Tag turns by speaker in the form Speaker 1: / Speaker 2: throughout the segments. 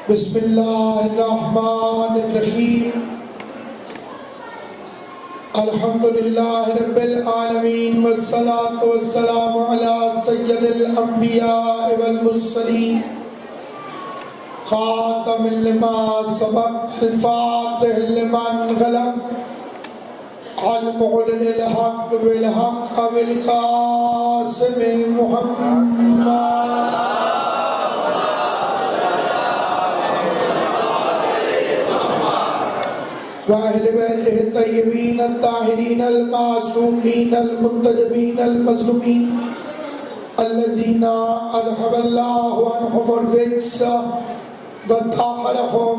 Speaker 1: بسم اللہ الرحمن الرحیم الحمدللہ رب العالمین والصلاة والسلام علی سید الانبیاء والمرسلین خاتم لما سبق الفاتح لمن غلق المعلن الحق بالحق بالقاسم محمد وأهل بيته الطيبين الطاهرين المعصومين المنتجبين المظلومين الذين أذهب الله عنهم الرجس وطهرهم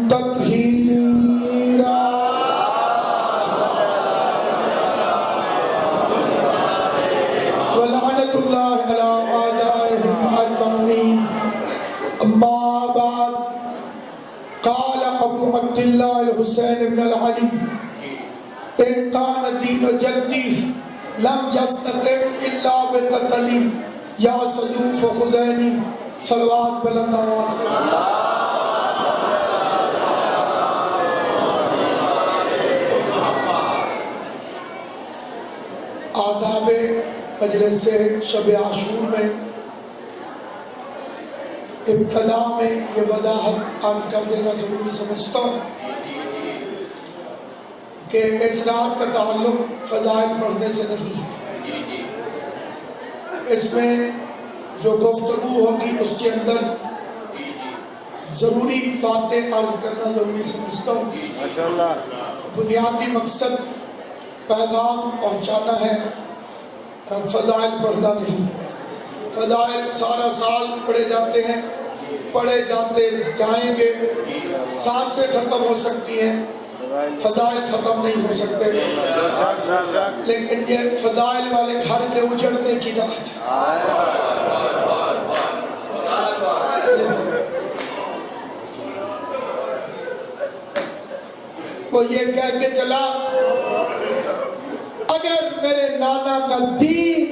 Speaker 1: تطهيرا ولعنة الله على أعدائهم أجمعين. أما بعد، قال ابو عبد الله الحسين بن العلي ان كان دين جدي لم يستقم الا بقتل يا سيوف خزيني صلوات بلند آداب مجلس شب عاشور میں ابتدا میں یہ وضاحت عرض کر دینا ضروری سمجھتا ہوں کہ اس رات کا تعلق فضائل پڑھنے سے نہیں ہے. اس میں جو گفتگو ہوگی اس کے اندر ضروری باتیں عرض کرنا ضروری سمجھتا ہوں. بنیادی مقصد پیغام پہنچانا ہے، فضائل پڑھنا نہیں. فضائل سارا سال پڑھے جاتے ہیں، پڑھے جاتے جائیں گے، سانسیں ختم ہو سکتی ہیں، فضائل ختم نہیں ہو سکتے. لیکن یہ فضائل والے گھر کے اجڑنے کی بات ہے. وہ یہ کہہ کے چلا اگر میرے نانا کا دین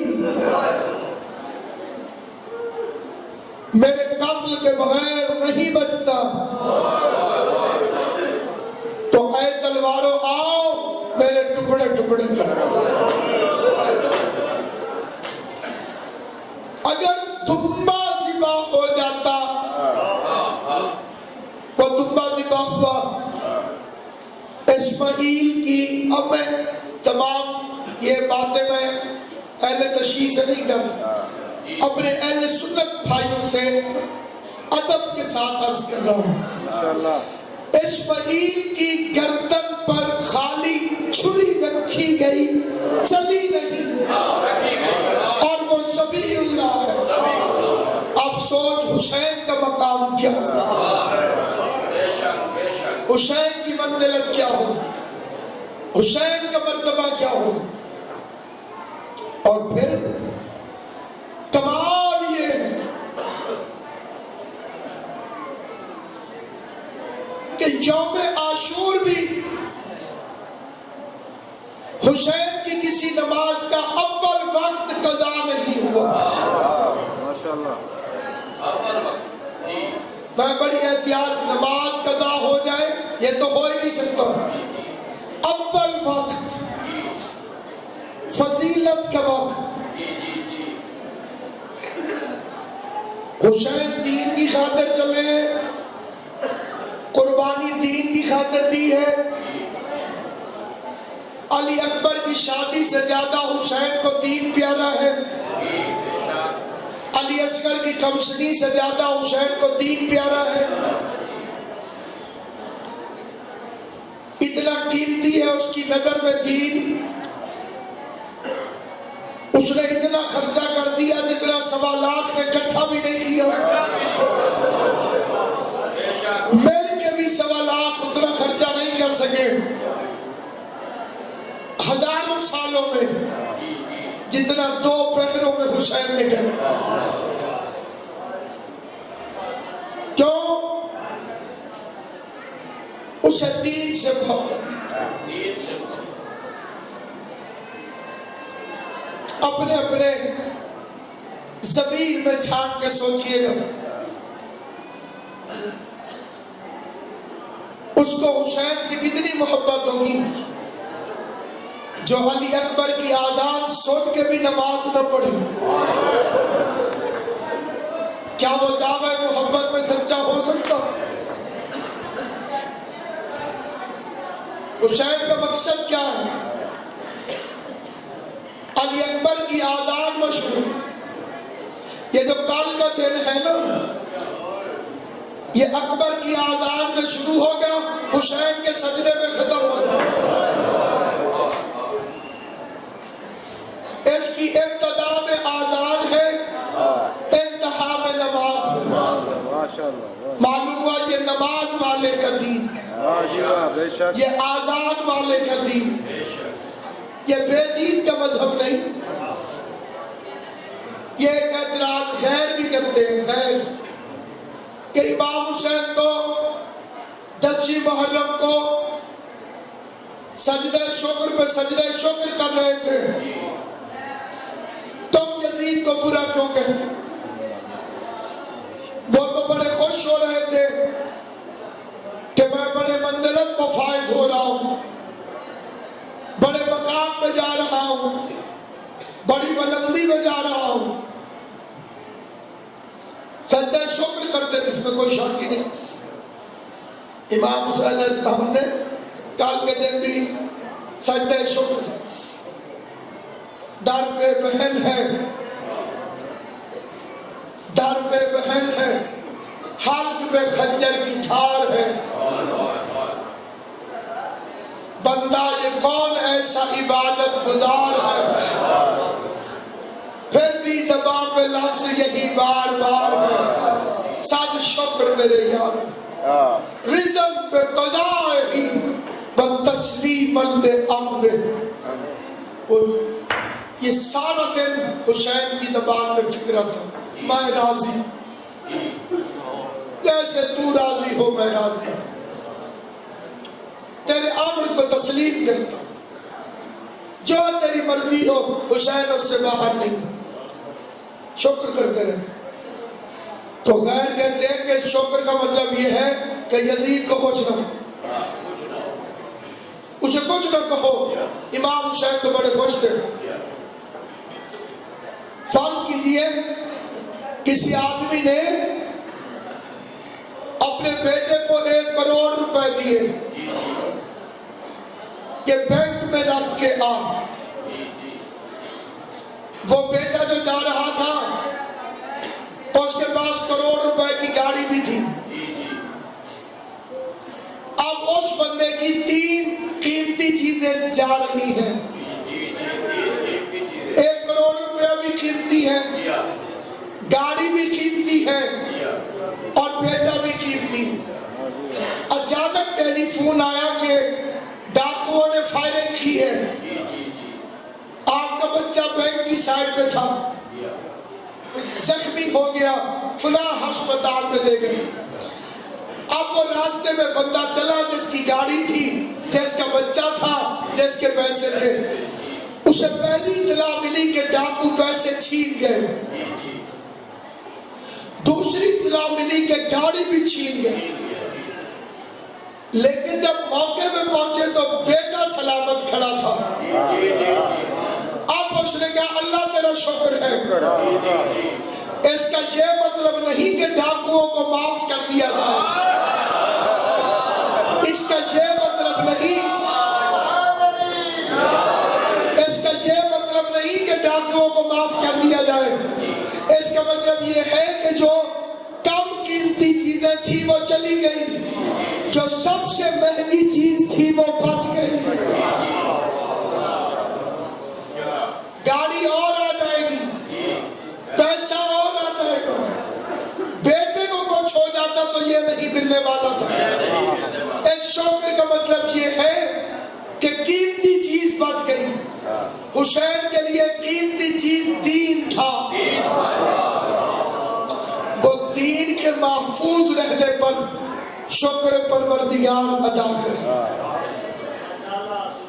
Speaker 1: میرے قتل کے بغیر نہیں بچتا تو اے تلواروں آؤ میرے ٹکڑے ٹکڑے کرو. اگر دمبا ذبح ہو جاتا، وہ دمبا ذبح ہوا اسماعیل کی. اب میں تمام یہ باتیں میں اہل تشریح سے نہیں کرتا، اپنے اہل سنت بھائیوں سے ادب کے ساتھ عرض کر رہا ہوں. اسماعیل کی گردن پر خالی چھری رکھی گئی، چلی نہیں، اور وہ شبیہ اللہ ہے. اب سوچ حسین کا مقام کیا ہے، حسین کی منزلت کیا ہو، حسین کا مرتبہ کیا ہو. اور پھر کمال یہ کہ یوم عاشور بھی حسین کی کسی نماز کا اول وقت قضا نہیں ہوا. میں بڑی احتیاط، نماز قضا ہو جائے یہ تو ہو ہی نہیں سکتا. اول وقت، فضیلت کا وقت. حسین دین کی خاطر چلے، قربانی دین کی خاطر دی ہے. علی اکبر کی شادی سے زیادہ حسین کو دین پیارا ہے. علی اصغر کی کمسنی سے زیادہ حسین کو دین پیارا ہے. اتنا قیمتی ہے اس کی نظر میں دین. اس نے اتنا خرچہ کر دیا جتنا 1.25 لاکھ نے اکٹھا بھی نہیں کیا. مل کے بھی 1.25 لاکھ اتنا خرچہ نہیں کر سکے ہزاروں سالوں میں جتنا 2 پہروں میں حسین نے کیا. کیوں؟ اسے دین سے محبت. اپنے اپنے ضمیر میں جھانک کے سوچئے گا اس کو حسین سے کتنی محبت ہوگی جو علی اکبر کی آزان سن کے بھی نماز نہ پڑھی. کیا وہ دعوی محبت میں سچا ہو سکتا؟ حسین کا مقصد کیا ہے؟ علی اکبر کی آزان مشہور. یہ جو کل کا دن ہے نا، یہ اکبر کی آزان سے شروع ہو گیا، حسین کے سجدے میں ختم ہو گیا. اس کی ابتدا میں آزان ہے، انتہا میں نماز ہے. معلوم ہوا یہ نماز والے کا دین ہے، یہ آزان والے کا دین ہے، یہ بے دین کا مذہب نہیں. یہ ایک اعتراض خیر بھی کرتے ہیں، خیر کہ امام حسین تو 10 محرم کو سجدہ شکر پہ سجدہ شکر کر رہے تھے، تم یزید کو برا کیوں کہتے؟ وہ تو بڑے خوش ہو رہے تھے کہ میں بڑے منزلت کو فائز ہو رہا ہوں، بڑے مقام پہ جا رہا ہوں، بڑی بلندی میں جا رہا ہوں. سجدہ شکر کرتے، اس میں کوئی شک ہی نہیں. امام حسین علیہ السلام نے کل کے دن بھی سجدہ شکر. در پہ بہن ہے، در پہ بہن ہے، حلق پہ خنجر کی دھار ہے. بندہ یہ کون ایسا عبادت گزار ہے، پھر بھی زبان پہ لفظ یہی بار بار ہے، صد شکر میرے یار. رزم پہ قضاء ہی تسلیم امر. یہ سارا دن حسین کی زبان پہ فکر تھا، میں راضی، جیسے تو راضی ہو میں راضی، تیرے امر کو تسلیم کرتا، جو تیری مرضی ہو. حسین اس سے باہر نہیں، شکر کرتے رہے. تو غیر کہتے ہیں کہ شکر کا مطلب یہ ہے کہ یزید کو کچھ نہ، اسے کچھ نہ کہو. امام حسین تو بڑے خوش تھے. فرض کیجئے کسی آدمی نے اپنے بیٹے کو 1 کروڑ روپے دیے کہ بینک میں رکھ کے آ. وہ بیٹا جو جا رہا تھا اس کے پاس 1 کروڑ روپے کی گاڑی بھی تھی. اب اس بندے کی 3 قیمتی چیزیں جا رہی ہیں. 1 کروڑ روپے بھی قیمتی ہے، گاڑی بھی قیمتی ہے، اور بیٹا بھی قیمتی ہے. اچانک ٹیلی فون آیا کہ ڈاکوؤں نے فائرنگ کی ہے، آپ کا بچہ بینک کی سائٹ پہ تھا، زخمی ہو گیا، فلاں ہسپتال میں لے گئے. اب وہ راستے میں بندہ چلا جس کی گاڑی تھی، جس کا بچہ تھا، جس کے پیسے تھے. اسے پہلی اطلاع ملی کہ ڈاکو پیسے چھین گئے. دوسری اطلاع ملی کہ گاڑی بھی چھین گئے. لیکن جب موقع پہ پہنچے تو بیٹا سلامت کھڑا تھا. اب اس نے کہا اللہ تیرا شکر ہے. اس کا یہ مطلب نہیں کہ ڈاکوؤں کو معاف کر دیا جائے، اس کا یہ مطلب نہیں، اس کا یہ مطلب نہیں کہ ڈاکوؤں کو معاف کر دیا جائے. اس کا مطلب یہ ہے کہ جو کم قیمتی چیزیں تھی وہ چلی گئی، جو سب سے مہنگی چیز تھی وہ بچ گئی. گاڑی اور آ جائے گی، پیسہ اور آ جائے گا. بیٹے کو کچھ ہو جاتا تو یہ نہیں ملنے والا تھا. اس شکر کا مطلب یہ ہے کہ قیمتی چیز بچ گئی. حسین کے لیے قیمتی چیز دین تھا. وہ دین کے محفوظ رہنے پر شکر پروردگار ادا کرے.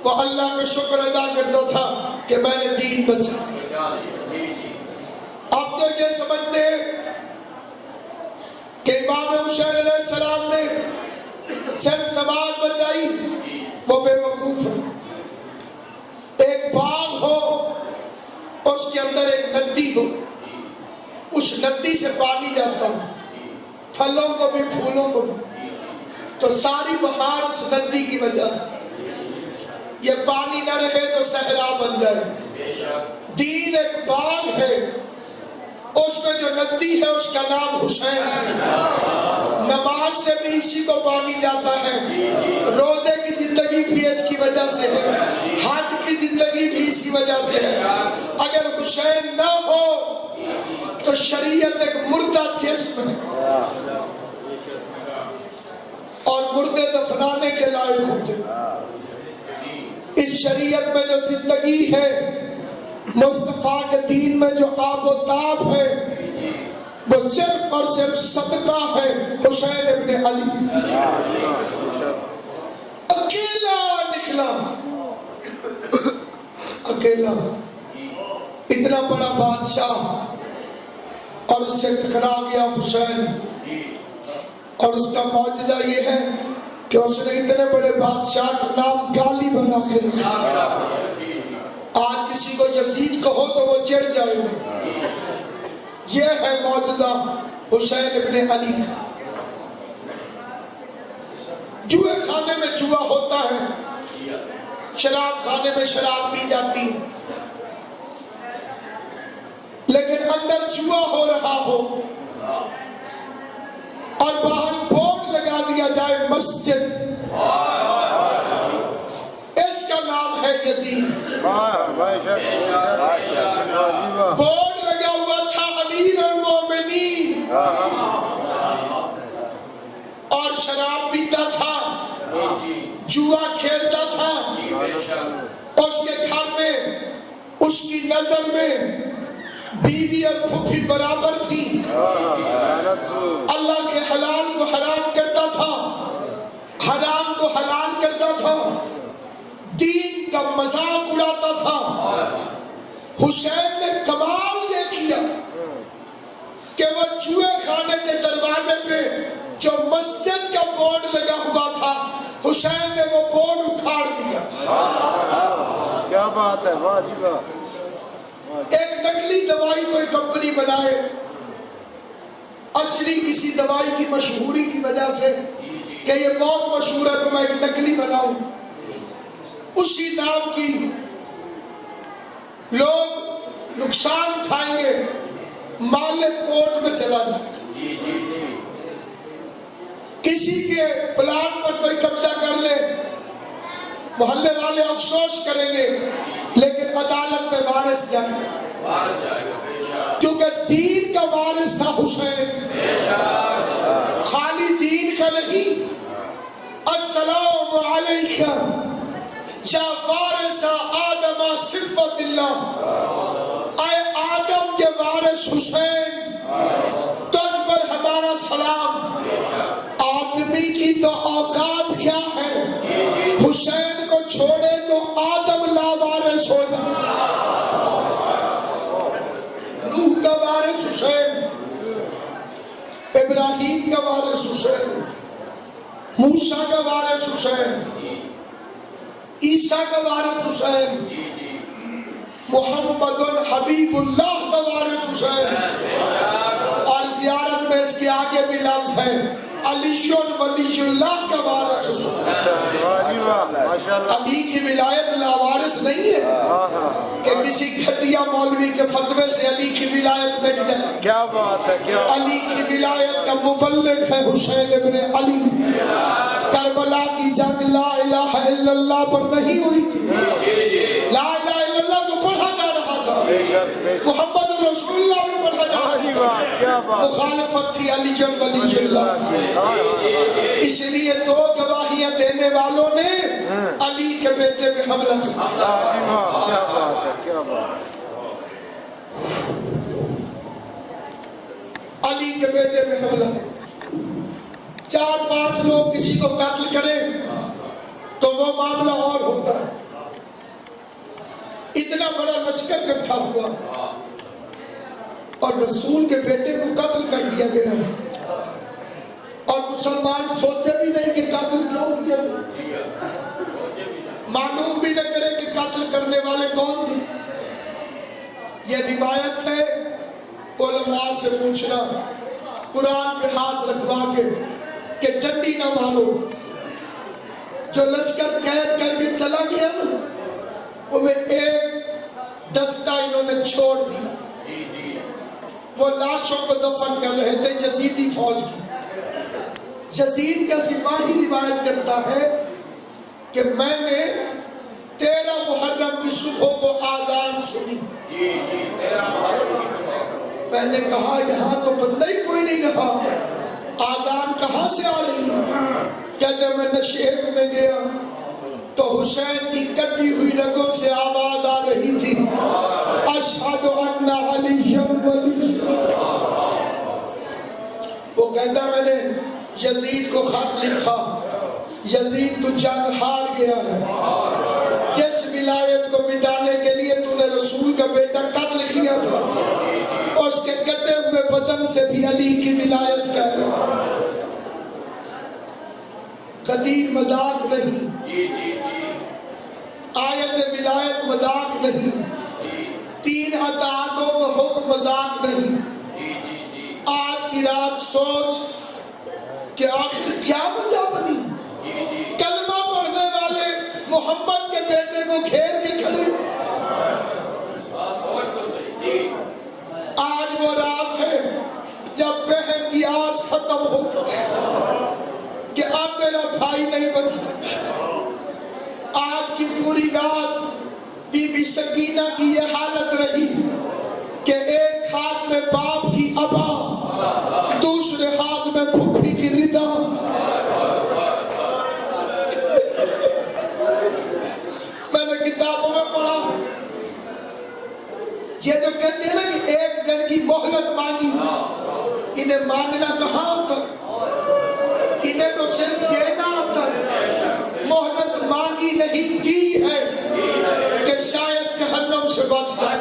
Speaker 1: وہ اللہ کا شکر ادا کرتا تھا کہ میں نے دین بچا. اب تو یہ سمجھتے ہیں کہ امام حسین علیہ السلام نے صرف نماز بچائی وہ بے وقوف ہے. ایک باغ ہو اس کے اندر ایک ندی ہو, اس ندی سے پانی جاتا ہو, پھلوں کو بھی پھولوں کو بھی, تو ساری بہار اس ندی کی وجہ سے. یہ پانی نہ رہے تو صحرا بن جائے. دین ایک باغ ہے, اس میں جو ندی ہے اس کا نام حسین ہے. نماز سے بھی اسی کو پانی جاتا ہے, روزے کی زندگی بھی اس کی وجہ سے ہے, حج کی زندگی بھی اس کی وجہ سے ہے. اگر حسین نہ ہو تو شریعت ایک مردہ جسم ہے اور مردے دفنانے کے لائق ہوتے. اس شریعت میں جو زندگی ہے, مصطفیٰ کے دین میں جو آب و تاب ہے, وہ صرف اور صرف صدقہ ہے حسین ابن علی. اکیلا نکلا, اکیلا, اتنا بڑا بادشاہ, اور اس سے ٹکرا گیا حسین. اور اس کا معجزہ یہ ہے کہ اس نے اتنے بڑے بادشاہ کا نام گالی بنا کے رکھا. آج کسی کو یزید کہو تو وہ چڑھ جائے گا. یہ ہے معجزہ حسین ابن علی کا. جوئے خانے میں جوا ہوتا ہے, شراب خانے میں شراب پی جاتی ہے, لیکن اندر جوا ہو رہا ہو اور باہر بورڈ لگا دیا جائے مسجد, اس کا نام ہے یزید. بورڈ لگا ہوا تھا امیر المومنین, اور شراب پیتا تھا, جوا کھیلتا تھا. اس کے گھر میں, اس کی نظر میں بیوی اور پھوپھی برابر تھی. اللہ کے حلال کو حرام کرتا تھا, حرام کو حلال کرتا تھا, دین کا مذاق اڑاتا تھا. حسین نے کمال یہ کیا کہ وہ جوئے خانے کے دروازے پہ جو مسجد کا بورڈ لگا ہوا تھا, حسین نے وہ بورڈ اکھاڑ دیا.
Speaker 2: کیا بات ہے, واہ جی واہ.
Speaker 1: ایک نقلی دوائی کوئی کمپنی بنائے, اصلی کسی دوائی کی مشہوری کی وجہ سے کہ یہ بہت مشہور ہے تو میں ایک نقلی بناؤں, اسی نام کی لوگ نقصان اٹھائیں گے, مالک کورٹ میں چلا جائے. کسی کے پلاٹ پر کوئی قبضہ کر لے, محلے والے افسوس کریں گے, لیکن عدالت میں وارث جائے گا, کیونکہ دین کا وارث تھا حسین, خالی دین کا نہیں. السلام علیکم یا وارث آدم صفت اللہ, اے آدم کے وارث حسین, تجھ پر ہمارا سلام. آدمی کی تو اوقات کیا ہے, حسین کو چھوڑے تو آدم لاوارث ہو جائے. نوح کا وارث حسین, ابراہیم کا وارث حسین, موسیٰ کا وارث حسین, عیسیٰ کا وارث حسین, محمد حبیب اللہ کا وارث حسین. اور زیارت میں اس کے آگے بھی لفظ ہے علی ولی اللہ کا وارث حسین. علی کی ولایت لاوارث نہیں ہے کہ کسی گھٹیا مولوی کے فتوے سے علی کی ولایت مٹ جائے.
Speaker 2: کیا بات ہے, کیا
Speaker 1: علی کی ولایت کا مبلغ ہے حسین ابن علی. کربلا کی جنگ لا الہ الا اللہ پر نہیں ہوئی تھی, لا الہ الا اللہ تو پڑھا جا رہا تھا, محمد رسول اللہ بھی پڑھا جا رہا تھا, مخالفت تھی علی جن ولی اللہ سے. اس لیے دو گواہیاں دینے والوں نے علی کے بیٹے پہ حملہ کیا. علی کے بیٹے پہ حملہ, 4-5 لوگ کسی کو قتل کریں تو وہ معاملہ اور ہوتا ہے. اتنا بڑا لشکر اکٹھا ہوا اور رسول کے بیٹے کو قتل کر دیا گیا, اور مسلمان سوچے بھی نہیں کہ قتل کیوں کیا؟ معلوم بھی نہ کرے کہ قتل کرنے والے کون تھے. یہ روایت ہے، علماء سے پوچھنا، قرآن پہ ہاتھ رکھوا کے کہ ڈنڈی نہ مارو. جو لشکر قید کر کے چلا گیا نا، ان میں ایک دستہ انہوں نے چھوڑ دیا. وہ لاشوں کو دفن کر رہے تھے یزیدی فوج کی. یزید کا سپاہی روایت کرتا ہے کہ میں نے 13 محرم کی صبح کو آذان سنی. میں نے کہا یہاں تو بندہ ہی کوئی نہیں رہا، آذان کہاں سے آ رہی ہے؟ کہتے میں نشیب میں گیا تو حسین کی کٹی ہوئی رگوں سے آواز آ رہی تھی، اشہد ان علی ولی. وہ کہتا میں نے یزید کو خط لکھا، یزید تو جنگ ہار گیا ہے، جس ولایت کو مٹانے کے لیے تو نے رسول کا بیٹا قتل کیا تھا، اس کے کٹے ہوئے بدن سے بھی علی کی ولایت کا ہے. قدیر مذاق نہیں، آیت ولایت مذاق نہیں، 3 اطاعتوں کا حکم مذاق نہیں. آج کی رات سوچ کہ آخر کیا وجہ بنی؟ کلمہ پڑھنے والے محمد کے بیٹے کو گھیر کے کھڑے. آج وہ رات ہے جب بہن کی آس ختم ہو کہ اب میرا بھائی نہیں بچ سکتا. آج کی پوری رات بی بی سکینہ کی یہ حالت رہی کہ ایک ہاتھ میں باپ کی ابا، دوسرے ہاتھ میں پھپھی کی ردا. میں نے کتابوں میں پڑھا یہ جو کہتے ہیں نا کہ ایک دن کی مہلت مانگی، انہیں مانگنا کہاں ہوتا ہے؟ انہیں تو صرف دینا ہوتا ہے. مہلت مانگی نہیں دی ہے کہ شاید جہنم سے بچ جائے.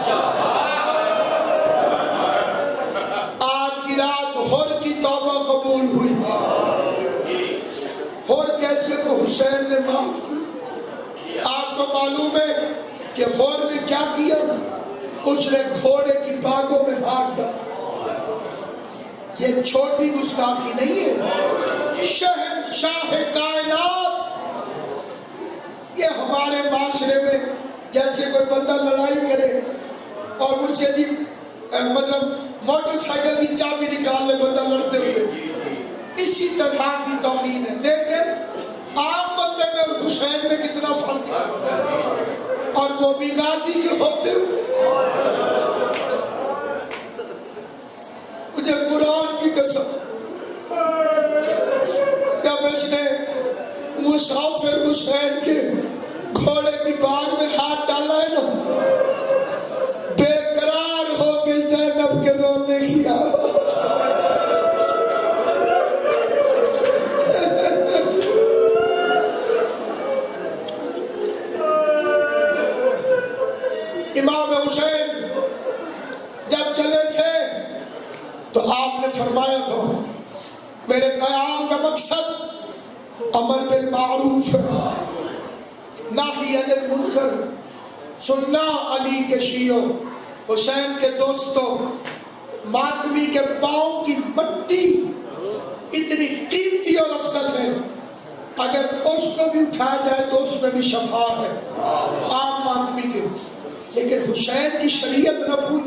Speaker 1: آج کی رات حر کی توبہ قبول ہوئی. حر جیسے کو حسین نے معاف کیا. آپ کو معلوم ہے کہ حر نے کیا کیا؟ اس نے گھوڑے کی باگوں میں ہاتھ ڈالا. یہ چھوٹی گستاخی نہیں ہے. شہنشاہ کائنات، یہ ہمارے معاشرے میں جیسے کوئی بندہ لڑائی کرے اور مجھ سے جی مطلب موٹر سائیکل کی چابی نکال لے بندہ لڑتے ہوئے، اسی طرح کی توہین ہے. لیکن عام بندے میں اور حسین میں کتنا فرق ہے، اور وہ بھی غازی کے ہوتے ہوئے. مجھے قرآن کی قسم، جب اس نے مسافر حسین کے گھوڑے کی باغ میں ہاتھ ڈالا ہے نا، بے قرار ہو کے زینب کے رونے کیا. امام حسین جب چلے تھے تو آپ نے فرمایا تھا میرے قیام کا مقصد امر بالمعروف نہی عن المنکر. سننا علی کے شیعوں، حسین کے دوستوں، ماتمی کے پاؤں کی مٹی اتنی قیمتی اور افضل ہے، اگر اس کو بھی اٹھایا جائے تو اس میں بھی شفا ہے عام ماتمی کے. لیکن حسین کی شریعت نہ بھول.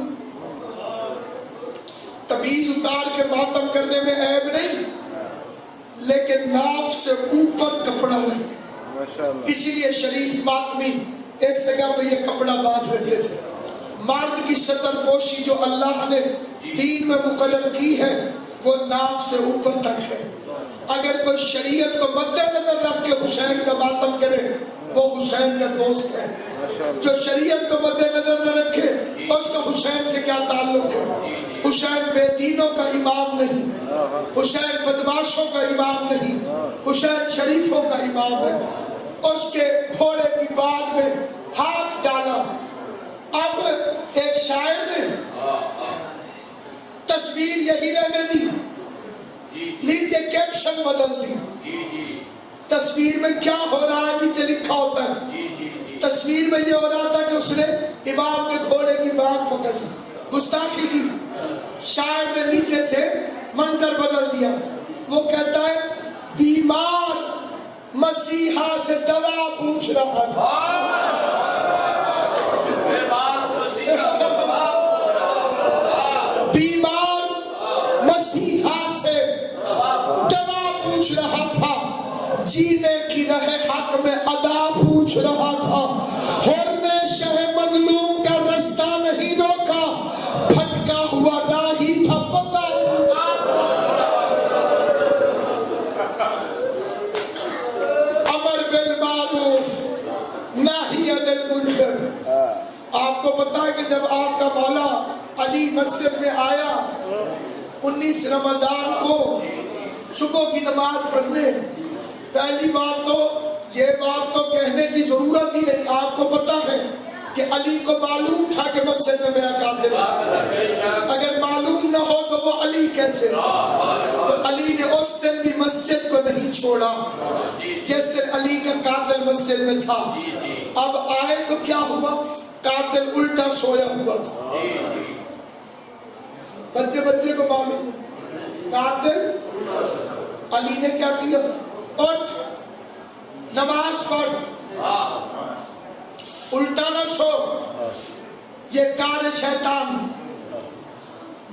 Speaker 1: تمیز اتار کے ماتم کرنے میں عیب نہیں، لیکن ناف سے اوپر کپڑا نہیں. اسی لیے شریف ماتمی اس جگہ پہ یہ کپڑا باندھ لیتے تھے. مرد کی ستر پوشی جو اللہ نے دین میں مقرر کی ہے وہ ناف سے اوپر تک ہے. اگر کوئی شریعت کو مد نظر رکھ کے حسین کا ماتم کرے وہ حسین کا دوست ہے. جو شریعت کو مد نظر نہ رکھے اس کا حسین سے کیا تعلق ہے؟ حسین بے دینوں کا امام نہیں، حسین بدماشوں کا امام نہیں، حسین شریفوں کا امام ہے. اس کے گھوڑے کی باغ میں ہاتھ ڈالا. اب ایک شاعر نے تصویر یہی رہنے دی، نیچے کیپشن بدل دی. تصویر میں کیا ہو رہا ہے نیچے لکھا ہوتا ہے. تصویر میں یہ ہو رہا تھا کہ اس نے امام کے گھوڑے کی بانگ پکڑ لی, گستاخی کی. شاعر نے نیچے سے منظر بدل دیا. وہ کہتا ہے بیمار مسیحا سے دوا پوچھ رہا تھا. بیمار مسیحا سے دوا پوچھ رہا تھا, جینے کی رہ حق میں ادا پوچھ رہا تھا. اور نے شہ مظلوم کا رستہ نہیں روکا, بھٹکا ہوا راہی تھا پتہ امر بالمعروف ناہی عن المنکر. آپ کو پتا ہے کہ جب آپ کا مولا علی مسجد میں آیا 19 رمضان کو صبح کی نماز پڑھنے, پہلی بات تو یہ بات تو کہنے کی ضرورت ہی نہیں. آپ کو پتا ہے کہ علی کو معلوم تھا کہ مسجد میں میرا قاتل ہے. اگر معلوم نہ ہو تو وہ علی کیسے؟ تو علی نے اس دن بھی مسجد کو نہیں چھوڑا جس دن علی کا قاتل مسجد میں تھا. اب آئے تو کیا ہوا؟ قاتل الٹا سویا ہوا تھا. بچے کو معلوم قاتل. علی نے کیا کیا؟ اٹھ نماز پڑھ, الٹا نہ سو, یہ کار شیطان.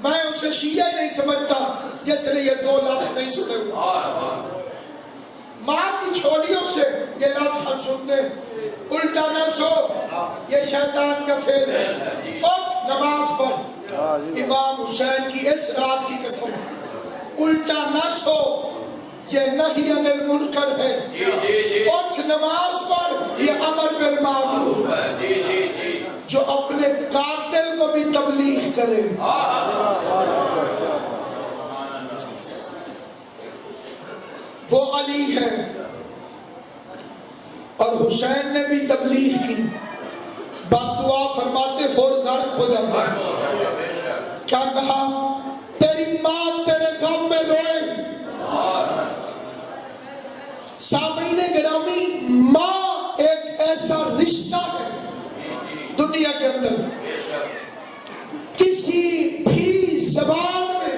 Speaker 1: میں اسے شیعہ ہی نہیں سمجھتا جس نے یہ 2 لفظ نہیں سنے ہوئے. ماں کی چھوڑیوں سے یہ لفظ ہم سنتے, الٹا نہ سو یہ شیطان کا فعل ہے. اٹھ نماز پڑھ. امام حسین کی اس رات کی قسم, الٹا نہ سو یہ نہی عن المنکر ہے. اٹھ نماز پڑھ یہ امر بالمعروف ہے. جو اپنے قاتل کو بھی تبلیغ کرے. وہ علی ہے. اور حسین نے بھی تبلیغ کی. بددعا فرماتے اور غرق ہو جاتا. کیا کہا؟ تیری ماں تیرے غم میں روئے. سامعین گرامی, ماں ایک ایسا رشتہ ہے دنیا کے اندر, کسی بھی زبان میں,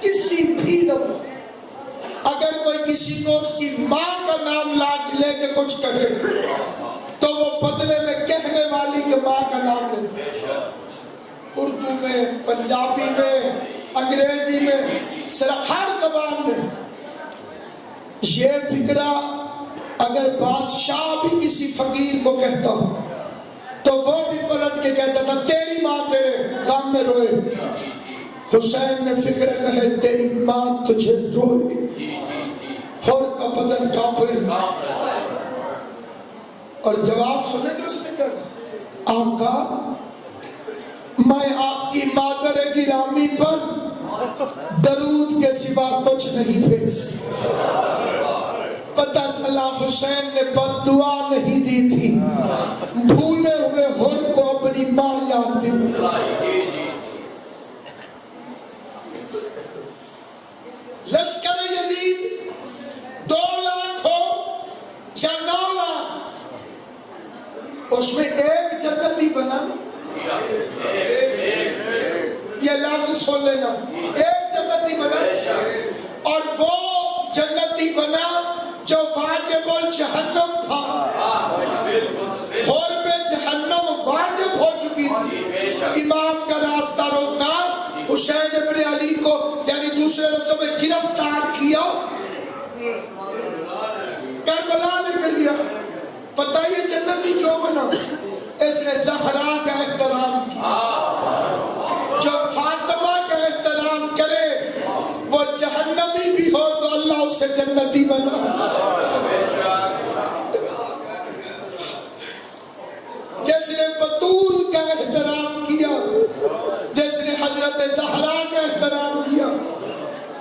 Speaker 1: کسی بھی زبان, اگر کوئی کسی کو اس کی ماں کا نام لے کے کچھ کہے تو وہ بدلے میں کہنے والی کے ماں کا نام لے. اردو میں, پنجابی میں, انگریزی میں, ہر زبان میں یہ فکرہ اگر بادشاہ بھی کسی فقیر کو کہتا تو وہ بھی پلٹ کے کہتا تھا تیری ماں تیرے غم میں روئے. حسین نے فکرہ کہے تیری ماں تجھے روئے, اور کا بدن کانپے. اور جواب سنے کہ اس نے کہا آقا میں آپ کی مادر گرامی پر درود کے سوا کچھ نہیں بھیج سکتا. پتہ چلا حسین نے بد دعا نہیں دی تھی, بھولے ہوئے ہر کو اپنی ماں یاد دی. لشکر یزید 2 لاکھ ہو یا 9 لاکھ, اس میں ایک جنتی بنا. یہ لفظ سن لینا, ایک جنتی بنا. اور وہ جنتی بنا جو واجب الجہنم تھا. اور پہ جہنم واجب ہو چکی تھی. امام کا راستہ روکا, حسین ابن علی کو یعنی دوسرے لفظوں میں گرفتار کیا, کربلا لے کر لیا. پتہ یہ جنتی کیوں بنا؟ اس نے زہرا کا احترام کیا. جو فاطمہ کا احترام کرے وہ جہنمی بھی ہو تو اللہ اسے جنتی بنا. جس نے بطول کا احترام کیا, جس نے حضرت زہرا کا احترام کیا,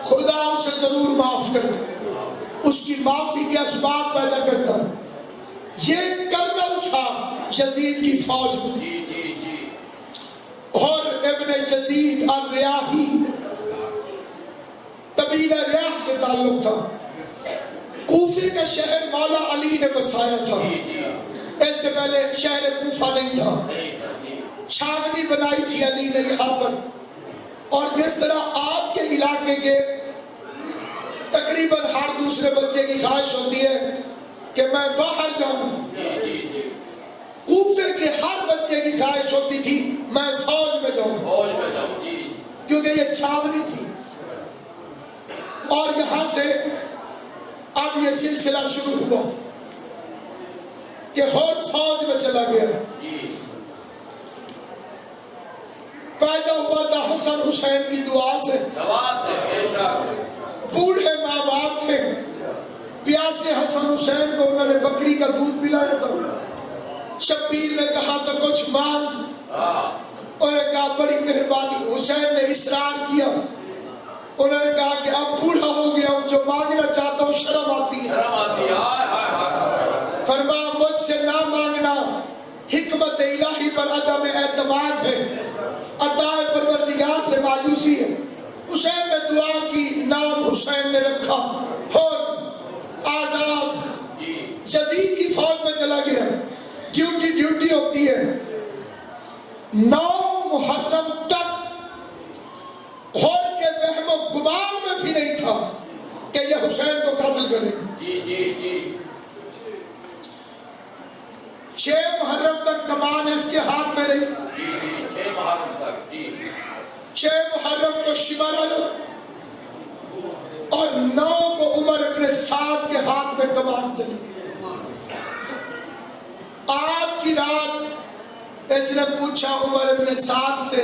Speaker 1: خدا اسے ضرور معاف کرتا, اس کی معافی کے اسباب پیدا کرتا. یہ کرنل تھا یزید کی فوج میں, اور ابن یزید الریاحی قبیلہ ریاح سے تعلق تھا. کوفے کا کا شہر مولا علی نے بسایا تھا. اس سے پہلے شہر کوفہ نہیں تھا. چھاونی بنائی تھی علی نے یہاں پر. اور جس طرح آپ کے علاقے کے تقریباً ہر دوسرے بچے کی خواہش ہوتی ہے کہ میں باہر جاؤں، کوفے کے ہر بچے کی خواہش ہوتی تھی میں فوج میں جاؤں، کیونکہ یہ چھاونی تھی. اور یہاں سے اب یہ سلسلہ شروع ہوا کہ ہر فوج میں چلا گیا. پیدا ہوا تھا حسن حسین کی دعا سے. بوڑھے ماں باپ تھے، پیاسے حسن حسین کو انہوں نے بکری کا دودھ پلایا تھا. شبیر نے کہا تو کچھ مانگ، انہوں نے کہا بڑی مہربانی. حسین نے اصرار کیا، انہوں نے کہا کہ اب بوڑھا ہو گیا ہوں، جو مانگنا چاہتا ہوں شرم آتی ہے. فرمایا مجھ سے نہ مانگنا، حکمت الہی پر عدم اعتماد ہے، عطا پروردگار سے مایوسی ہے. حسین نے دعا کی، نام حسین نے رکھا اور آزاد یزید کی فوج میں چلا گیا. ڈیوٹی ہوتی ہے 9 محرم تک اور کے وہم و گمان میں بھی نہیں تھا کہ یہ حسین کو قتل کرے. 6 محرم تک کمان اس کے ہاتھ میں رہی. 6 محرم کو شمال آیا اور 9 کو عمر ابن سعد کے ہاتھ میں کمان چلی گئی. آج کی رات اس نے پوچھا عمر ابن سعد سے،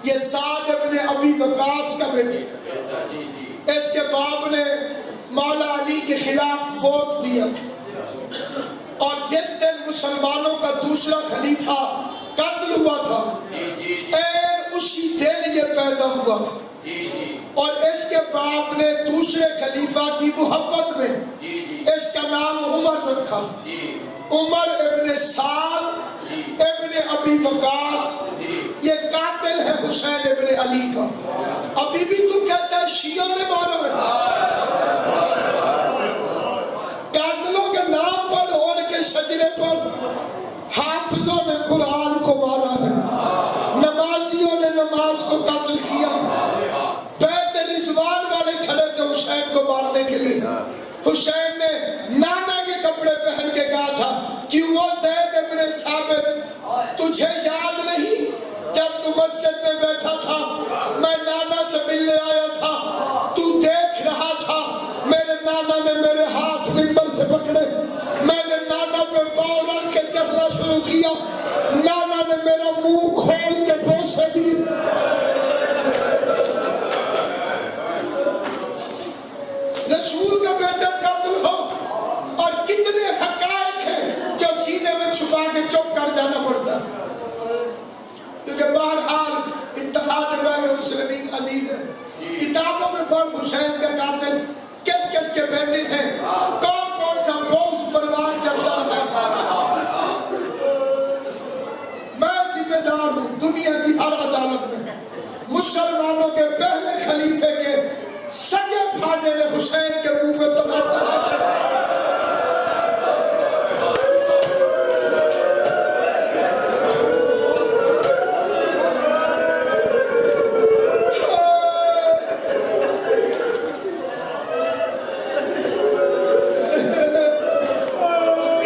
Speaker 1: یہ سعد ابن ابی وقاص کا بیٹی، اس کے باپ نے مولا علی کے خلاف ووٹ دیا تھا اور جس دن مسلمانوں کا دوسرا خلیفہ قتل ہوا تھا اسی دن یہ پیدا ہوا تھا. اور اس کے باپ نے دوسرے خلیفہ کی محبت میں اس کا نام عمر رکھا. عمر ابن سعد ابن ابی وقاص یہ قاتل ہے حسین ابن علی کا. ابھی بھی تو کہتا ہے شیعہ نے مارا ہے. قاتلوں کے نام پر اور کے شجرے پر حافظوں نے قرآن کو مارا ہے، نمازیوں نے نماز کو قتل کیا. بیت رضوان والے کھڑے تھے حسین کو مارنے کے لیے. حسین نے نانا کے کپڑے پہن کے کہا تھا کہ وہ زید ابن ثابت تجھے یاد نہیں جب تو مسجد میں بیٹھا تھا میں نانا سے ملنے آیا تھا، تو دیکھ رہا تھا میرے نانا نے میرے ہاتھ منبر سے پکڑے، میں نے نانا پہ پاؤں رکھ کے چڑھنا شروع کیا، نانا نے میرا منہ کھول کے بوسے دی. رسول کا بیٹا قتل ہو اور کتنے حقائق ہیں جو سینے میں چھپا کے چپ کر جانا پڑتا ہے. کیونکہ بہرحال اتحاد بین المسلمین عزیز ہے. کتابوں میں پڑھ حسین کا قاتل کس کس کے بیٹے ہیں، کون کون سا بوس پروان کرتا رہا. میں ذمہ دار ہوں دنیا کی ہر عدالت میں مسلمانوں کے پہلے خلیفے کے سگے بھائی نے حسین کے منہ پہ تماچا.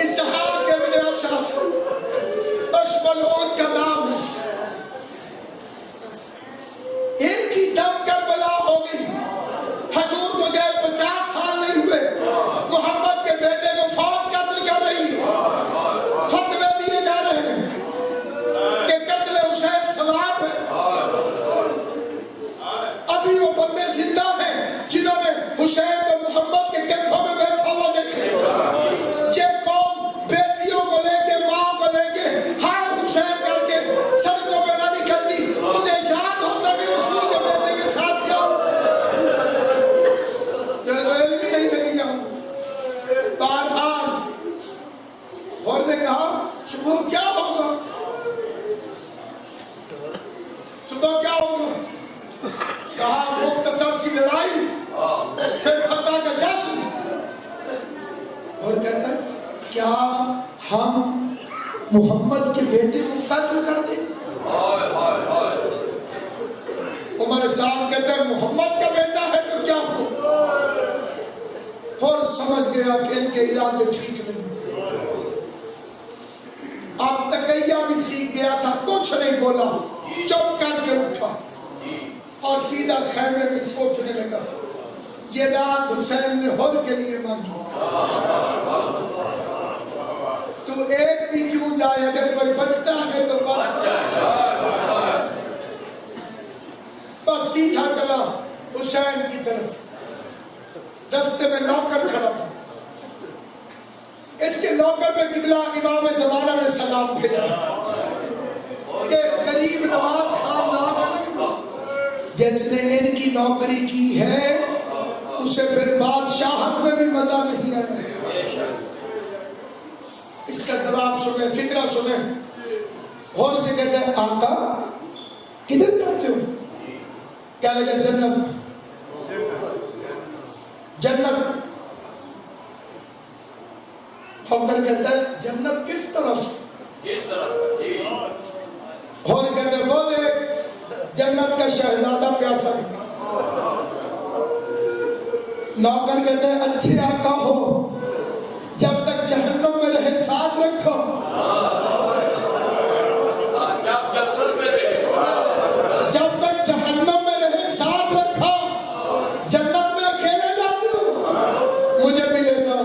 Speaker 1: اسحاق ابن اشعث اشملعون کا نام ہے. ان کی دم کربلا ہو گئی. حضور کو گئے 50 سال نہیں ہوئے، محمد کے بیٹے کو فوج قتل کر رہی ہے. فتوے دیے جا رہے ہیں کہ قتل حسین ثواب ہے. ابھی وہ بندے زندہ ہیں جنہوں نے حسین کو محمد کے کندھوں میں بیٹھا ہوا دیکھے. یہ قوم بیٹیوں کو لے کے ماں کو لے کے ہائے حسین کر کے سڑکوں میں نہ نکلتی. تجھے یاد ہوتا بھی رسول کے بیٹے کے ساتھ کیا کیا ہم محمد کے بیٹے کو قتل کر دیں؟ عمر صاحب کہتے ہیں محمد کا بیٹا ہے تو کیا ہو؟ اور سمجھ گیا کہ ان کے ارادے ٹھیک نہیں. اب تقیہ بھی سیکھ گیا تھا, کچھ نہیں بولا, چپ کر کے اٹھا اور سیدھا خیمے میں سوچنے لگا یہ رات حسین نے ہر کے لیے مانگی, تو ایک بھی کیوں جائے, اگر کوئی بچتا ہے تو بس سیدھا چلا حسین کی طرف. رستے میں نوکر کھڑا تھا, اس کے نوکر پہ قبلہ امام زمانہ نے سلام بھیجا کہ غریب نواز خاندان جس نے ان کی نوکری کی ہے اسے پھر بادشاہت میں بھی مزہ نہیں آیا. اس کا جواب سنیں, فکرہ سنیں. اور سے کہتے ہیں آقا کدھر جاتے ہو؟ کیا لگا جنت. جنت. نوکر کہتا ہے جنت کس طرف سے؟ اور کہتے ہیں وہ دیکھ جنت کا شہزادہ پیاسا ہے. نوکر کہتے ہیں اچھے آقا ہو, جب تک جہنم میں رہے ساتھ رکھو. جب تک جہنم میں رہے ساتھ رکھو, جنت میں اکیلے جاتے ہو, مجھے بھی لے جاؤ.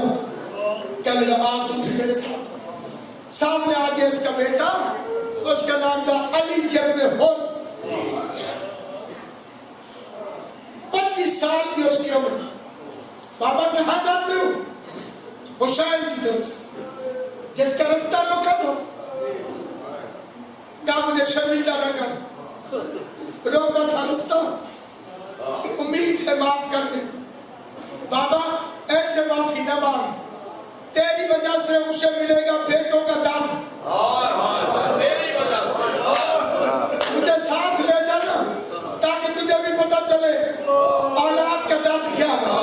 Speaker 1: کہنے لگا آپ تم میرے ساتھ. سامنے آگے اس کا بیٹا, اس کا نام تھا علی ابن ہر. 25 سال کی اس کی عمر. بابا کہاں جاتے ہو؟ حسین کی طرف. جس کا رستہ روکا تھا کہا مجھے شرمندہ نہ کر, روکا تھا رستہ, امید ہے معاف کر دے. بابا ایسے معافی نہ مانگ, تیری وجہ سے اسے ملے گا بیٹوں کا درد. مجھے ساتھ لے جانا تاکہ تجھے بھی پتا چلے اولاد کا درد کیا ہے.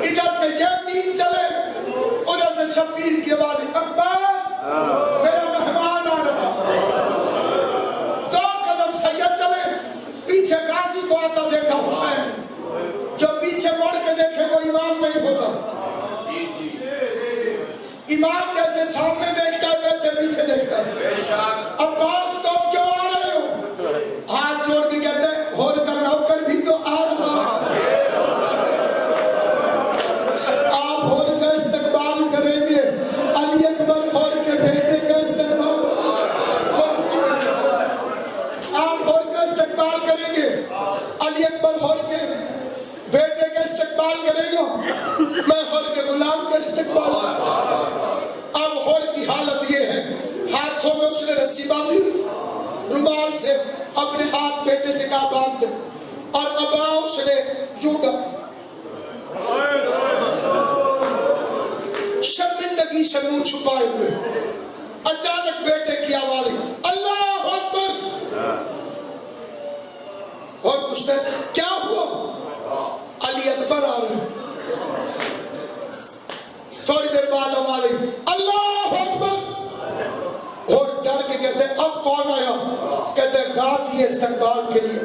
Speaker 1: ادھر سے یہ دین چلے, ادھر سے شبیر کی آواز اکبر میرا مہمان آ رہا. 2 قدم سید چلے, پیچھے غازی کو آتا دیکھا حسین. جو پیچھے مڑ کے دیکھے وہ امام نہیں ہوتا. امام جیسے سامنے دیکھتا ہے ویسے پیچھے دیکھتا ہے. عباس تم کیوں آ رہے ہو؟ ہاتھ جوڑ کے کہتے ہیں ہور کا نوکر بھی تو آ رہا. آپ ہور کا استقبال کریں گے, علی اکبر ہور کے بیٹے کا استقبال. آپ ہور کا استقبال کریں گے, علی اکبر ہور کے بیٹے کا استقبال کرے گا, میں ہور کے غلام کا استقبال. اب ہور کی حالت یہ ہے, ہاتھوں میں اس نے رسی باندھی, رومال سے اپنے ہاتھ بیٹے سے کہا باندھ دے, اور ابا اس نے یوں ڈالا. شرمندگی سے منہ چھپائے ہوئے اچانک بیٹے کی آواز اللہ اکبر. اور پوچھتے کیا ہوا؟ علی اکبر آ رہے. تھوڑی دیر بعد آواز اللہ اکبر. اور ڈر کے کہتے اب کون آیا؟ کہتے غازی استقبال کے لیے.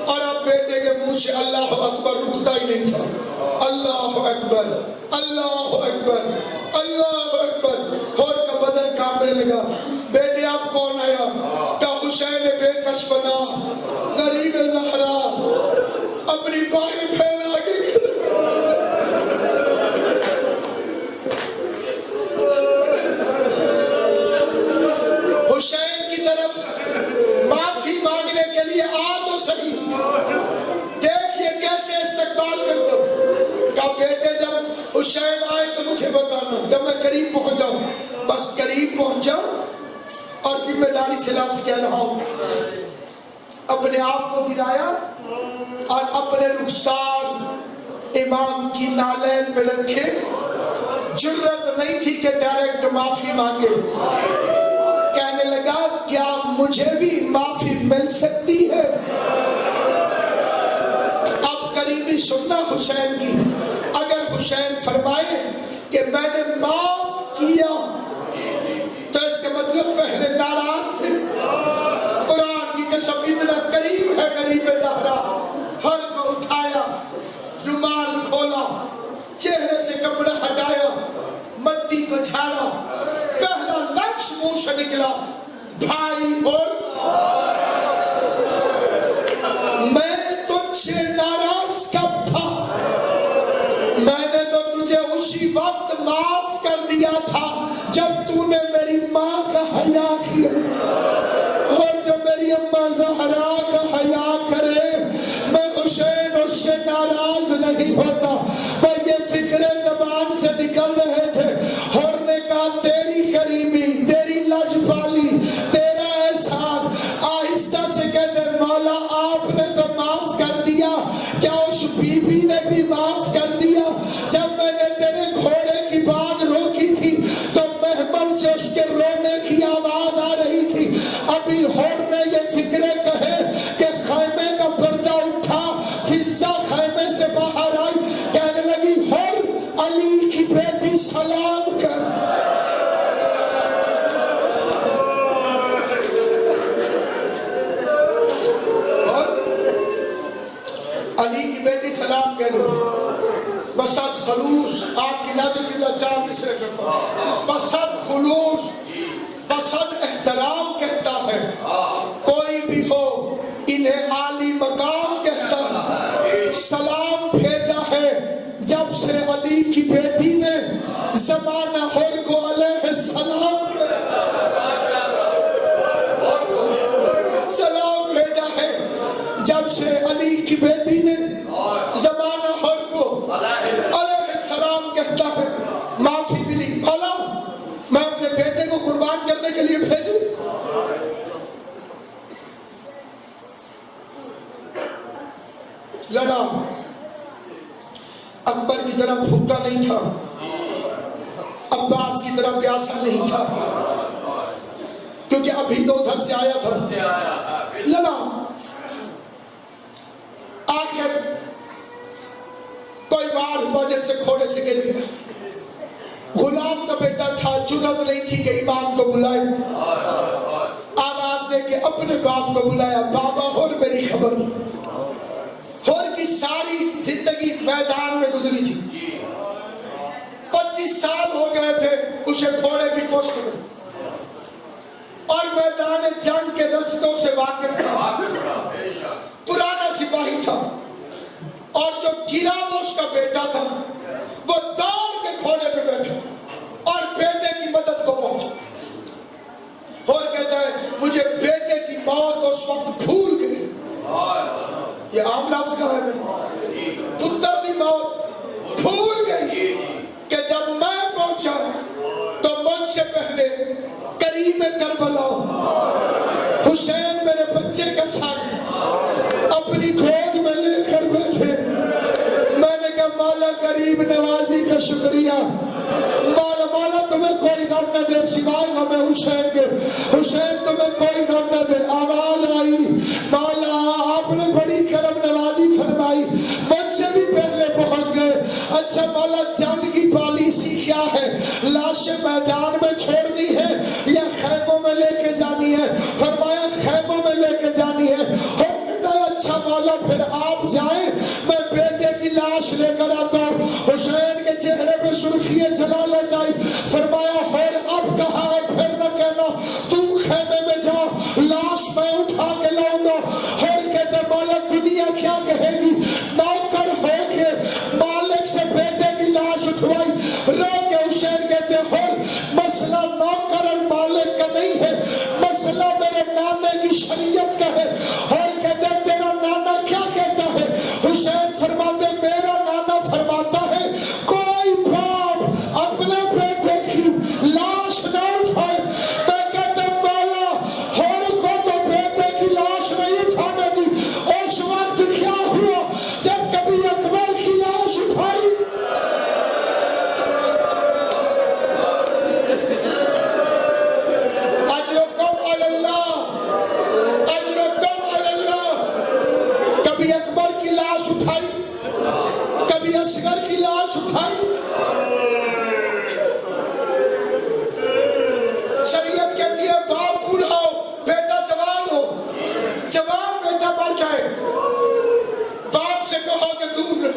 Speaker 1: اور اب بیٹے کے منہ سے اللہ اکبر رکتا ہی نہیں تھا. اللہ اکبر, اللہ اکبر, اللہ اکبر. اور کا بدن کانپنے لگا. بیٹے اب کون آیا؟ کہ حسین بے کش بنا غریب زہرا اپنی باہیں پھیلا کے حسین کی طرف معافی مانگنے کے لیے آ تو صحیح, دیکھئے کیسے استقبال کرتا. کہا بیٹے جب حسین آئے تو مجھے بتانا, جب میں قریب پہنچ جاؤں. بس قریب پہنچ جاؤں اور ذمہ داری سے لفظ کہہ رہا ہوں. اپنے آپ کو گرایا اور اپنے رخسار امام کی نالین پہ رکھے. جرت نہیں تھی کہ ڈائریکٹ معافی مانگے. کہنے لگا کیا مجھے بھی معافی مل سکتی ہے؟ اب قریبی سننا حسین کی. اگر حسین فرمائے کہ میں نے معاف کیا، تو اس کے مطلب پہلے ناراض تھے۔ قرآن کی قسم اتنا قریب ہے قریب زہرا، ہر کو اٹھایا، رومال کھولا، چہرے سے کپڑا ہٹایا، مٹی کو جھاڑا، پہلا لفظ منہ سے نکلا بھائی اور میں نے تجھ سے ناراض کب تھا؟ میں نے تو تجھے اسی وقت معاف کر دیا تھا جب تو نے میری ماں کا حیا کیا، اور جو میری اماں زہرا کا حیا کرے میں حسین اس سے ناراض نہیں ہوتا۔ پر یہ فکرے زبان سے نکل رہے تھے، اور نے کہا تیری کریمی، تیری لجپالی، تیرا احسان۔ آہستہ سے کہتے مولا آپ نے تو معاف کر دیا، کیا اس بی بی نے بھی معاف کر دیا؟ جب میں نے تیرے گھوڑے کی بات روکی تھی تو محمل سے اس کے رونے کی آواز آ رہی تھی۔ ابھی ہور نے یہ فکرے کہے کہ خیمے کا پردہ اٹھا، فضا خیمے سے باہر آئی، کہنے لگی ہور علی کی بیٹی سلام کر۔ علی کی بیٹی سلام کہہ رہی، بسد خلوص، آپ کی نظر کی نچار مصرے کرتا، بسد خلوص، بسد احترام کہتا ہے، کوئی بھی ہو انہیں عالی مقام کہتا ہے۔ سلام بھیجا ہے جب سے علی کی بیٹی نے زمانہ ہر کو علیہ السلام سلام بھیجا ہے، جب سے علی کی بیٹی نے زمانہ ہر کو علیہ السلام کہتا ہے۔ معافی ملی، مولا میں اپنے بیٹے کو قربان کرنے کے لیے بھیجوں؟ لڑا، اکبر کی طرح بھوکا نہیں تھا، عباس کی طرح پیاسا نہیں تھا، کیونکہ ابھی تو ادھر سے آیا تھا۔ لڑا، آخر کوئی وار ہوا جیسے گھوڑے سے گر گیا۔ غلام کا بیٹا تھا، جرأت نہیں تھی کہ امام کو بلائے، آواز دے کے اپنے باپ کو بلایا، بابا اور میری خبر۔ اور کی ساری زندگی میدان میں گزری تھی، 25 سال ہو گئے تھے اسے گھوڑے کی پوست میں، اور میدان جنگ کے رستوں سے واقف تھا، پرانا سپاہی تھا، اور جو گرا وہ اس کا بیٹا تھا، وہ دوڑ کے گھوڑے پہ بیٹھا اور بیٹے کی مدد کو پہنچا، اور کہتا ہے مجھے بیٹے کی موت اس وقت بھول گئی۔ یہ عام لفظ کا ہے، پتر کی موت بھول گئی کہ جب میں پہنچا تو مجھ سے پہلے کریم کربلا حسین میرے بچے کا ساتھ اپنی گود میں لے کر بیٹھے۔ میں نے کہا مولا کریم نوازی کا شکریہ، مولا تمہیں کوئی غم نہ دے سوائے غم حسین کے، حسین تمہیں کوئی غم نہ دے۔ آواز آئی مولا آپ نے بڑی کرم نوازی فرمائی، مجھ سے بھی پہلے پہنچ گئے۔ اچھا مولا جنگ کی پالیسی کیا ہے؟ لاشیں میدان میں چھوڑنی ہے یا خیموں میں لے کے جانی ہے؟ فرمایا خیموں میں لے کے جانی ہے۔ اچھا مولا پھر آپ جائیں، میں بیٹے کی لاش لے کر آتا ہوں۔ حسین کے چہرے پہ سرخیاں جلا لیتا ہے۔ فرمایا خیر اب کہا ہے پھر نہ کہنا، تو خیمے میں جا، لاش میں اٹھا کے لاؤں گا۔ اور کہتے مولا دنیا کیا کہے گی؟ نوکر ہو کے مالک سے بیٹے کی لاش اٹھوائی، رو کے حسین کہتے اور مسئلہ نوکر اور مالک کا نہیں ہے، مسئلہ میرے نانے کی شریعت کا ہے۔ اور کہتے تیرا نانا کیا کہتا ہے؟ حسین فرماتے میرا نانا فرماتا ہے کوئی باپ اپنے بھائی شریعت کہتی ہے باپ بوڑھا ہو بیٹا جوان ہو، جوان بیٹا مر جائے باپ سے کہو کہ دور رہے،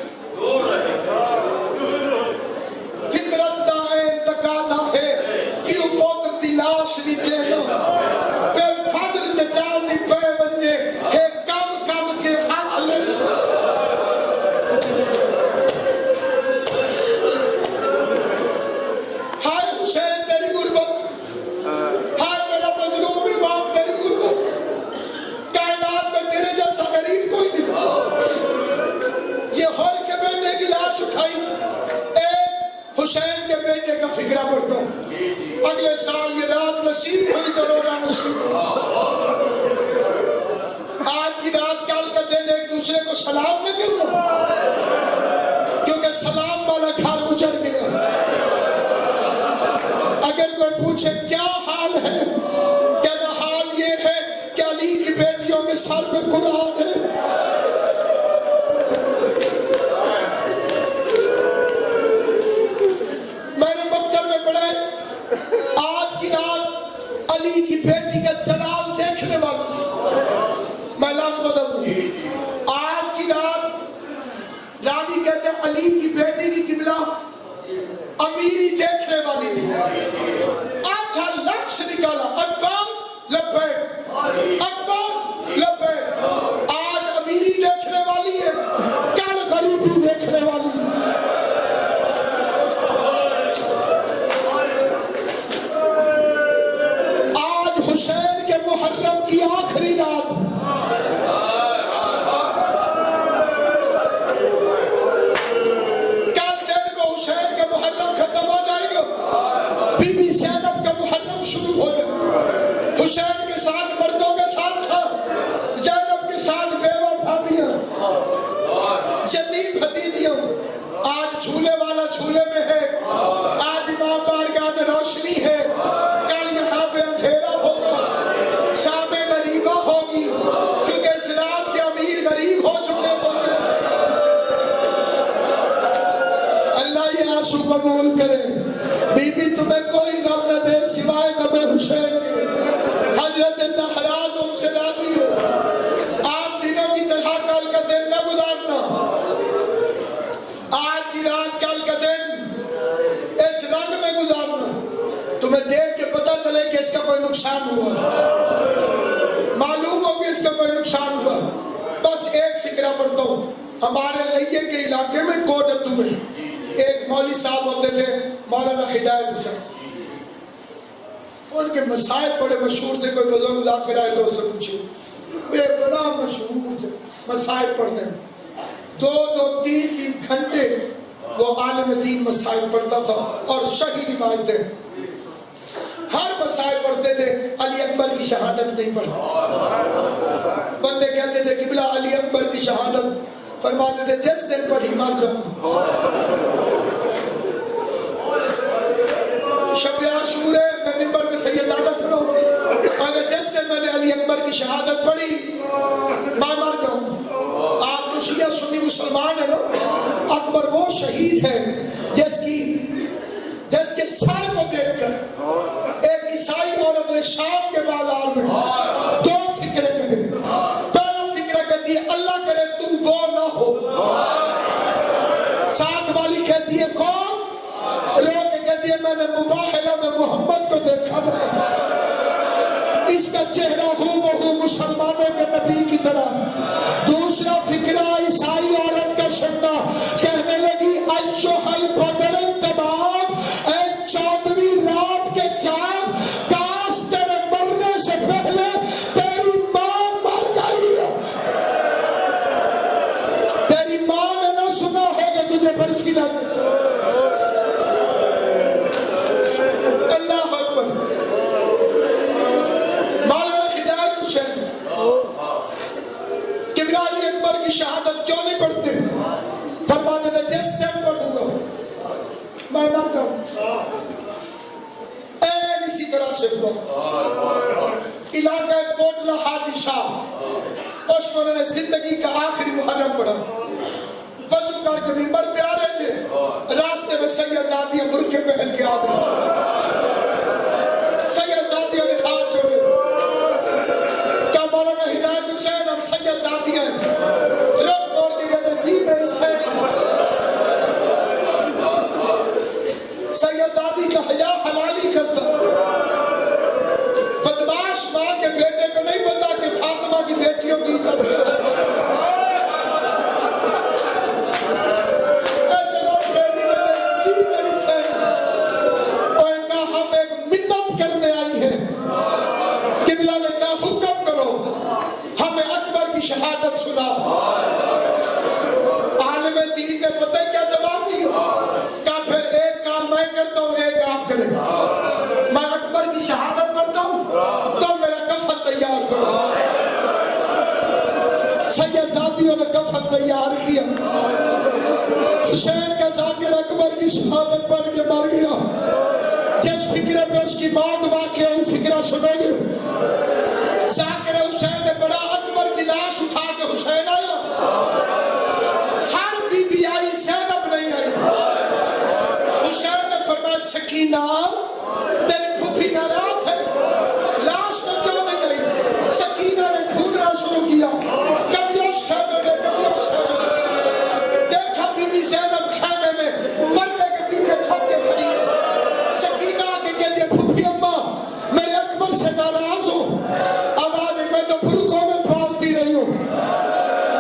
Speaker 1: فطرت دا ہے تقاضا ہے کہ وہ پوتر دی لاش نیچے نہ پھر فضل تے چال دی پے بنجے ہے کم کم کے ہاتھ لے ہائے حسین تیری غربت، ہائے میرا مظلوم امام تیری غربت، کائنات میں تیرے جیسا غریب کوئی نہیں۔ یہ ہوئی کے بیٹے کی لاش اٹھائی، ایک حسین کے بیٹے کا فکرہ بڑھتا ہوں، اگلے سال یہ رات نصیب ہوئی تو رونا نصیب آج کی رات کل کا دن ایک دوسرے کو سلام نہ کرنا، کیونکہ سلام والا گھر اجڑ گیا۔ اگر کوئی پوچھے کیا حال ہے، کہنا حال یہ ہے کہ علی کی بیٹیوں کے سر پہ قرآن ہے۔ میں نے مکتب میں پڑھا آج کی رات علی کی بیٹی کا جلال دیکھنے والی تھی، میں لفظ بدل دوں، آج کی رات رابی کہتے ہیں علی کی بیٹی کی قبلہ امیری دیکھنے والی تھی، آدھا لفظ نکالا عباس لبیک، اکبر لبیک، آج امیری دیکھنے والی ہے کل غریبی دیکھنے والی ہے۔ آج حسین کے محرم کی آخری رات، کل دن کو حسین کا محرم ختم ہو جائے گا، بی بی زینب کا محرم شروع ہو جائے، حسین کے ساتھ مردوں کے ساتھ تھا، زینب کے ساتھ بیوہ بھابیاں، یتیم بھتیجیاں، آج جھولے والا جھولے میں ہے، آج امام بارگاہ میں روشنی ہے، کل یہاں پہ اندھیرا ہوگا، شام غریبہ ہوگی، کیونکہ اسلام کے امیر غریب ہو چکے ہوں گے۔ اللہ یہ آنسو قبول کرے، بی بی تمہیں کوئی غم نہ دے سوائے غم حسین کے، حضرت زہرا تم سے راضی ہو، آپ دنوں کی طرح کل کا دن نہ گزارنا، آج کی رات کل کا دن اس رنگ میں گزارنا، تمہیں دیکھ کے پتا چلے کہ اس کا کوئی نقصان ہوا، معلوم ہو کہ اس کا کوئی نقصان ہوا۔ بس ایک فکرہ پڑھتا ہوں، ہمارے لئیے کے علاقے میں کوٹتو میں ایک مولوی صاحب ہوتے تھے مولانا ہدایت حسین، ان کے مسائل بڑے مشہور تھے، کوئی بزرگ ذاکر آئے تو اس سے پوچھے، وہ بڑا مشہور تھے مسائل پڑھتے ہیں، 2-3 گھنٹے وہ عالم دین مسائل پڑھتا تھا اور صحیح روایتیں، ہر مسائل پڑھتے تھے، علی اکبر کی شہادت نہیں پڑھتے، بندے کہتے تھے قبلہ علی اکبر کی شہادت، فرماتے تھے جس دن پڑھی مر جاؤں، شب عاشور ہے میں منبر پہ سید عادت پڑھوں، اگر جس دن میں نے علی اکبر کی شہادت پڑھی میں مر جاؤں۔ آپ تو شیعہ سنی مسلمان ہیں نا، اکبر وہ شہید ہے جس کے سر کو دیکھ کر ایک عیسائی عورت نے شام کے بازار میں 2 فکریں کہے، پہلا فکرہ کہتی ہے اللہ کرے تم وہ نہ ہو، ساتھ والی کہتی ہے کون، لوگ کہتی ہے میں نے مباحلہ میں محمد کو دیکھا تھا، اس کا چہرہ ہو بہو مسلمانوں کے نبی کی طرح۔ دوسرا فکرہ عیسائی عورت کا سننا، کہنے لگی ایشوہ البدر تمام، اے 14ویں رات کے چاند، کاش تیرے مرنے سے پہلے تیری ماں مر گئی ہے، تیری ماں نے نہ سنا ہوگا تجھے برچی لگے۔ اللہ اکبر۔ مولانا ہدایت حسین قبلہ علی اکبر کی شہادت کیوں نہیں پڑھتے، فرماتے تھے جس دن پڑھوں گا میں مر جاؤں۔ این اسی طرح سے ہوا، علاقہ کوٹلہ حاجی شاہ، اس میں انہوں نے زندگی کا آخری محرم پڑھا، وضو کر کے منبر پہ آ رہے تھے، میں سیدزادیاں برقعے پہن کے آ گئی، سیدزادیاں نے ہاتھ جوڑے، کیا مولانا ہدایت حسین ہم سیدزادیاں ہیں؟ رخ موڑ کے کہتے جی میں حسین، سیدزادی کا حیا حلالی کرتا، بدماش ماں کے بیٹے کو نہیں پتا کہ فاطمہ کی بیٹیوں کی عزت ہے۔ ایسے لوگ بیٹی کہتے جی میری سین، اور ان کا ہم ایک منت کرنے آئی ہیں، قبلہ نے کہا حکم کرو ہمیں اکبر کی شہادت سنا۔ عالم دین نے پتہ کیا جواب دیا؟ کہا پھر ایک کام میں کرتا ہوں ایک آپ کریں، میں اکبر کی شہادت پڑھتا ہوں تو میرا کفن تیار کرو۔ سیدزادیوں نے کفن تیار کیا، حسین کا ذاکر اکبر کی شہادت پڑھ کے مر گیا۔ جس فکرے پہ اس کی موت واقع ہوئی فکرہ سنو گے، ذاکر حسین نے بڑا اکبر کی لاش اٹھا کے حسین آیا، ہر بی بی آئی زینب نہیں آئی۔ حسین نے فرمایا سکینہ تیری پھوپھی ناراض ہے، لاش میں کیوں نہیں آئی؟ سکینہ نے ڈھونڈنا شروع کیا، کبھی اس خیمے میں کبھی اس خیمے میں، دیکھا بی بی زینب خیمے میں پردے کے پیچھے چھپ کے کھڑی ہے۔ سکینہ کے کہتے پھوپھی اماں میرے اکبر سے ناراض ہو، آواز میں تو برقعوں میں پالتی رہی ہوں،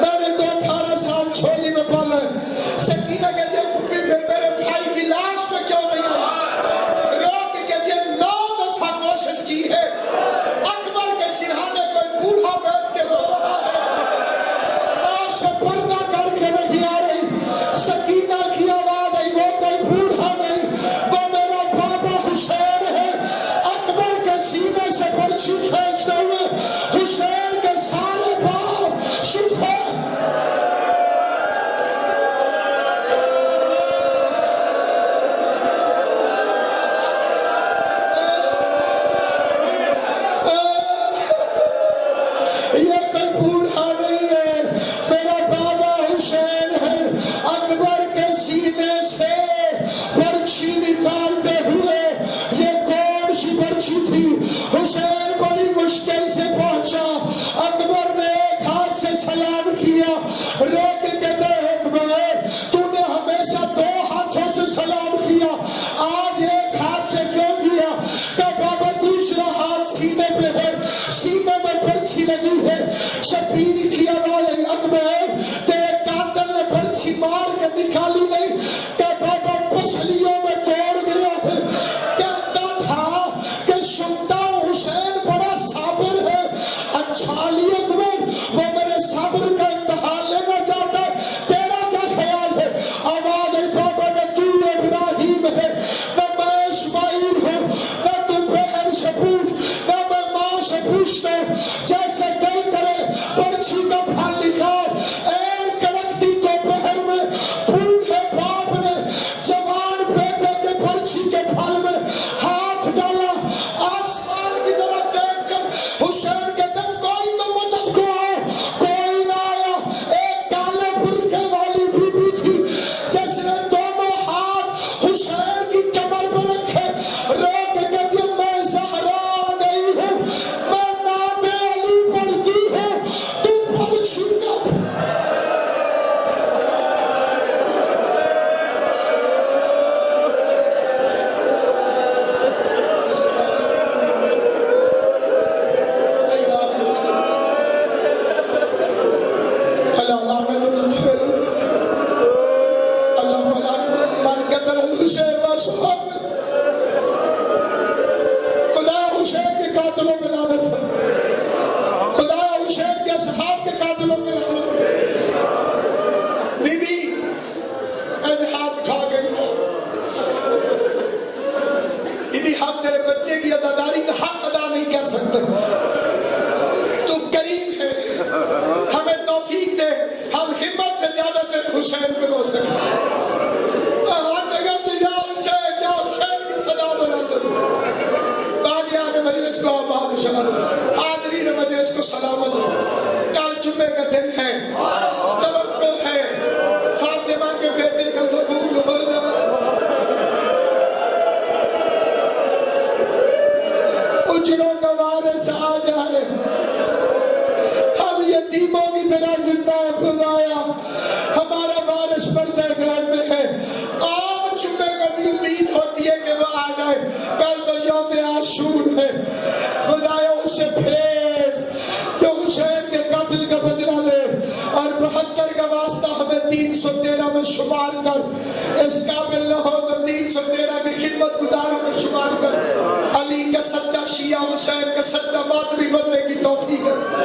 Speaker 1: میں نے تو 18 سال چھولی میں پالا ہے۔ سکینہ کہتی ہے پھوپھی پھر میرے بھائی کی لاش میں کیوں نہیں آئی؟ رو کے کہتی ہے 9 دفعہ کوشش کی ہے، اکبر کے سرہانے کوئی بوڑھا بیٹھ کے رو رہا ہے، ماں سے پردہ کر کے نہیں آ رہی۔ سکینہ کی آواز آئی وہ کوئی بوڑھا نہیں، وہ میرا بابا حسین ہے۔ اکبر کے سینے سے برچھی کھینچتے ہوئے حسین کے سارے بال سوکھے۔ یہ کوئی بوڑھا نہیں ہے، میرا بابا حسین ہے۔ اکبر کے سینے سے برچھی نکالتے ہوئے، یہ کون سی برچھی تھی؟ حسین بڑی مشکل سے پہنچا، اکبر نے ایک ہاتھ سے سلام کیا، رو کے کہتے اکبر تو نے ہمیشہ 2 ہاتھوں سے سلام کیا، آج ایک ہاتھ سے کیوں کیا؟ کہ بابا دوسرا ہاتھ سینے پہ ہے، سینے میں برچھی لگی ہے۔ شبیر کی آواز ہے اکبر تیرے قاتل نے برچھی مار کے نکالی نہیں کہ بابا پسلیوں میں توڑ گیا ہے۔ کہتا تھا کہ سنتا ہوں حسین بڑا صابر ہے، اچھا لی اکبر وہ میرے صبر کا امتحان لینا چاہتا ہے، تیرا کیا خیال ہے؟ آواز ہے بابا نہ تو ابراہیم ہے نہ میں اسماعیل ہوں، نہ تو بہن سے پوچھ نہ میں ماں سے پوچھتا ہوں، جیسے دل کرے برچھی کا پھل نکال۔ این کڑکتی دوپہر میں بوڑھے باپ نے جوان بیٹے کے برچھی کے پھل میں ہاتھ ڈالا، آسمان کی طرف دیکھ کر حسین کہتے کوئی تو مدد کو آؤ، کوئی نہ آیا۔ ایک کالے برقعے والی بی بی تھی جس نے دونوں ہاتھ حسین کی کمر پہ رکھے، رو کے کہتی میں زہرا آ گئی ہوں، میں نعت علی پڑھتی ہوں، تو برچھی کا اللہ لعنت الرسول اللہ من قتل الحسین وصحابہ، خدا حسین کے قاتلوں میں لعنت ہو، خدا حسین کے اصحاب کے قاتلوں میں لعنت ہو۔ بی بی ایسے ہاتھ اٹھا گئی، بی بی ہم تیرے بچے کی عزاداری کا حق ادا نہیں کر سکتے، تو کریم ہے، ہمیں توفیق دے ہم ہمت سے زیادہ تیرے حسین کو رو سکیں۔ ہر جگہ سے یا حسین کی صدا بناتے ہیں۔ باقیات مجلس کو آباد شمال، حاضرین مجلس کو سلامت ہو۔ کل جمعے کا دن ہے، توقع ہے فاطمہ کے بیٹے کا ظہور ہونا، یتیموں کی طرح زندہ ہے خدایا. ہمارا وارث پردے غیب میں ہے. عام جمعے کو بھی امید ہوتی ہے کہ وہ آ جائے. کل تو یوم عاشور ہے. خدایا اسے بھیج جو حسین کے قتل کا بدلہ لے اور 72 کا واسطہ ہمیں 313 میں شمار کر. اس قابل نہ ہو تو 313 کی خدمت گزاروں میں شمار کر. علی کا سچا شیعہ، حسین کا سچا ماتمی بننے کی توفیق ہے.